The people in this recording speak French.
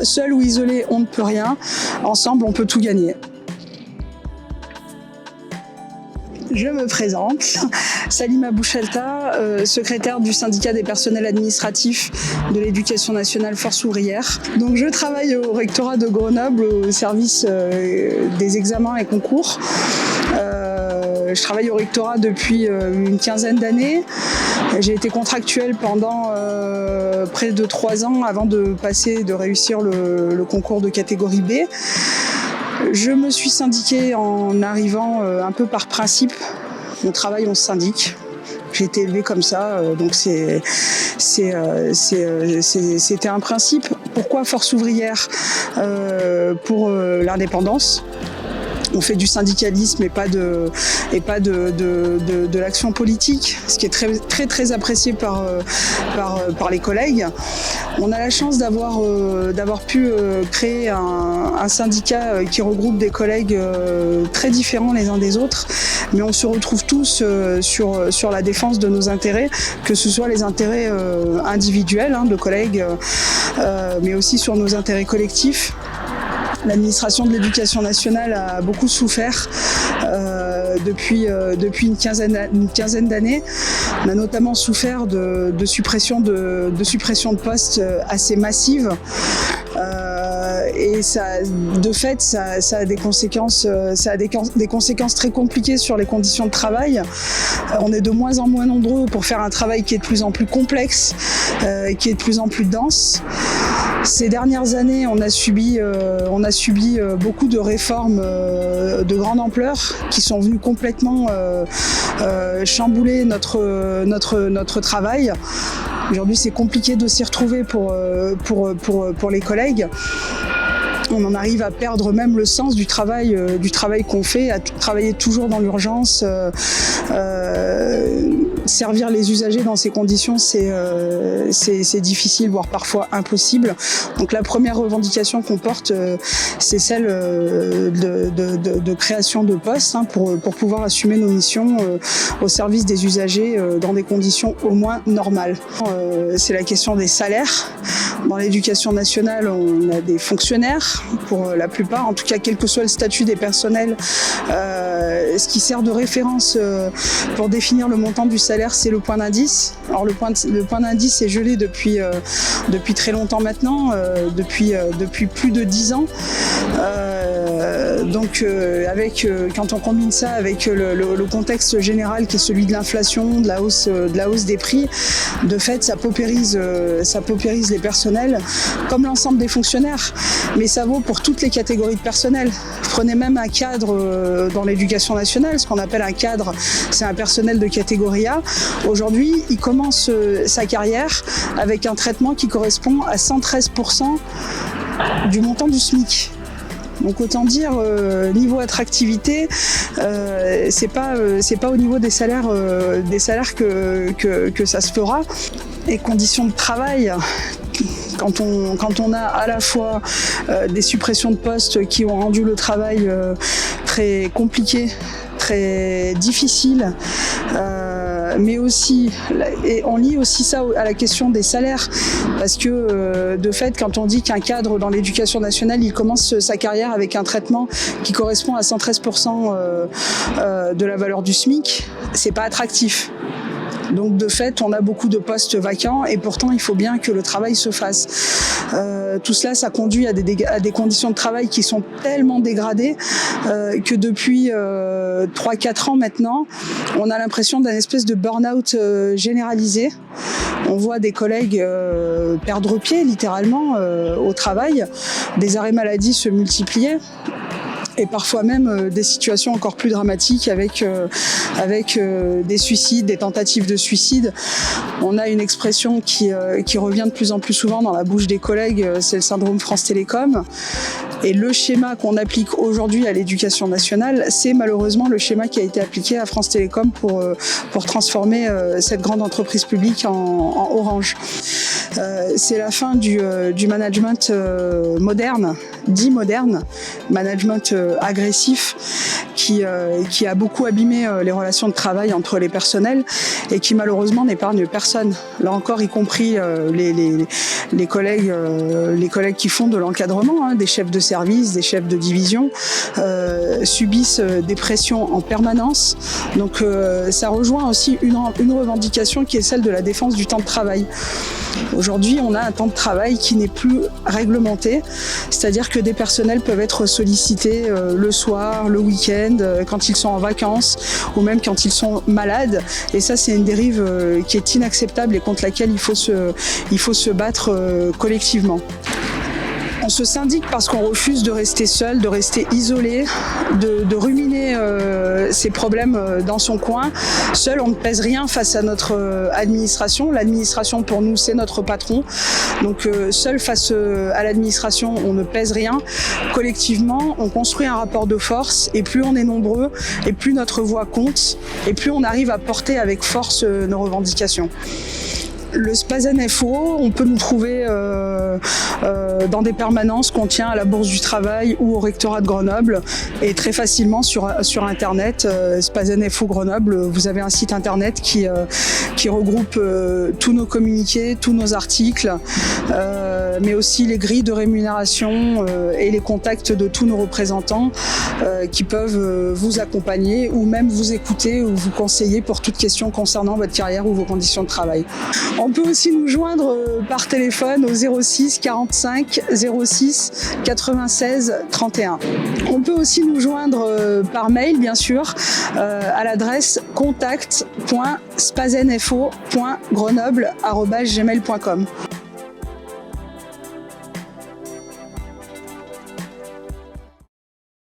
Seul ou isolé, on ne peut rien. Ensemble, on peut tout gagner. Je me présente, Salima Bouchalta, secrétaire du syndicat des personnels administratifs de l'éducation nationale Force ouvrière. Donc je travaille au rectorat de Grenoble au service des examens et concours. Je travaille au rectorat depuis une quinzaine d'années. J'ai été contractuelle pendant près de 3 ans avant de réussir le concours de catégorie B. Je me suis syndiquée en arrivant un peu par principe. On travaille, on se syndique. J'ai été élevée comme ça, donc c'était un principe. Pourquoi Force ouvrière? Pour l'indépendance. On fait du syndicalisme et pas de l'action politique, ce qui est très apprécié par les collègues. On a la chance d'avoir pu créer un syndicat qui regroupe des collègues très différents les uns des autres, mais on se retrouve tous sur la défense de nos intérêts, que ce soit les intérêts individuels de collègues, mais aussi sur nos intérêts collectifs. L'administration de l'éducation nationale a beaucoup souffert depuis une quinzaine d'années. On a notamment souffert de suppression de postes assez massives. Et ça, de fait, ça a des conséquences très compliquées sur les conditions de travail. On est de moins en moins nombreux pour faire un travail qui est de plus en plus complexe, qui est de plus en plus dense. Ces dernières années, on a subi beaucoup de réformes de grande ampleur qui sont venues complètement chambouler notre travail. Aujourd'hui, c'est compliqué de s'y retrouver pour les collègues. On en arrive à perdre même le sens du travail qu'on fait, à travailler toujours dans l'urgence. Servir les usagers dans ces conditions, c'est difficile, voire parfois impossible. Donc la première revendication qu'on porte, c'est celle de création de postes pour pouvoir assumer nos missions au service des usagers dans des conditions au moins normales. C'est la question des salaires. Dans l'éducation nationale, on a des fonctionnaires, pour la plupart, en tout cas quel que soit le statut des personnels. Ce qui sert de référence pour définir le montant du salaire, c'est le point d'indice. Alors le point d'indice est gelé depuis très longtemps maintenant, depuis plus de 10 ans. Donc quand on combine ça avec le contexte général qui est celui de l'inflation, de la hausse des prix, de fait ça paupérise les personnels comme l'ensemble des fonctionnaires. Mais ça vaut pour toutes les catégories de personnel. Prenez même un cadre dans l'éducation nationale, ce qu'on appelle un cadre, c'est un personnel de catégorie A. Aujourd'hui, il commence sa carrière avec un traitement qui correspond à 113% du montant du SMIC. Donc autant dire niveau attractivité, c'est pas au niveau des salaires que ça se fera. Et conditions de travail. Quand on a à la fois des suppressions de postes qui ont rendu le travail très compliqué, très difficile, mais aussi, et on lie aussi ça à la question des salaires, parce que de fait, quand on dit qu'un cadre dans l'éducation nationale, il commence sa carrière avec un traitement qui correspond à 113% de la valeur du SMIC, c'est pas attractif. Donc de fait, on a beaucoup de postes vacants et pourtant il faut bien que le travail se fasse. Tout cela, ça conduit à des conditions de travail qui sont tellement dégradées que depuis 3-4 ans maintenant, on a l'impression d'un espèce de burn-out généralisé. On voit des collègues perdre pied littéralement au travail, des arrêts maladie se multiplier. Et parfois même des situations encore plus dramatiques avec des suicides, des tentatives de suicide. On a une expression qui revient de plus en plus souvent dans la bouche des collègues, c'est le syndrome France Télécom. Et le schéma qu'on applique aujourd'hui à l'éducation nationale, c'est malheureusement le schéma qui a été appliqué à France Télécom pour transformer cette grande entreprise publique en Orange. C'est la fin du management moderne, dit moderne, management agressif, qui a beaucoup abîmé les relations de travail entre les personnels et qui malheureusement n'épargne personne. Là encore, y compris les collègues qui font de l'encadrement, des chefs de service, des chefs de division, subissent des pressions en permanence. Donc ça rejoint aussi une revendication qui est celle de la défense du temps de travail. Aujourd'hui, on a un temps de travail qui n'est plus réglementé, c'est-à-dire que des personnels peuvent être sollicités le soir, le week-end, quand ils sont en vacances ou même quand ils sont malades. Et ça, c'est une dérive qui est inacceptable et contre laquelle il faut se battre collectivement. On se syndique parce qu'on refuse de rester seul, de rester isolé, de ruminer ses problèmes dans son coin. Seul, on ne pèse rien face à notre administration. L'administration, pour nous, c'est notre patron. Donc, seul face à l'administration, on ne pèse rien. Collectivement, on construit un rapport de force et plus on est nombreux et plus notre voix compte et plus on arrive à porter avec force nos revendications. Le Spazen FO, on peut nous trouver dans des permanences qu'on tient à la Bourse du Travail ou au Rectorat de Grenoble et très facilement sur Internet, Spazen FO Grenoble. Vous avez un site internet qui regroupe tous nos communiqués, tous nos articles, mais aussi les grilles de rémunération et les contacts de tous nos représentants qui peuvent vous accompagner ou même vous écouter ou vous conseiller pour toute question concernant votre carrière ou vos conditions de travail. On peut aussi nous joindre par téléphone au 06 45 06 96 31. On peut aussi nous joindre par mail, bien sûr, à l'adresse contact.spazenfo.grenoble@gmail.com.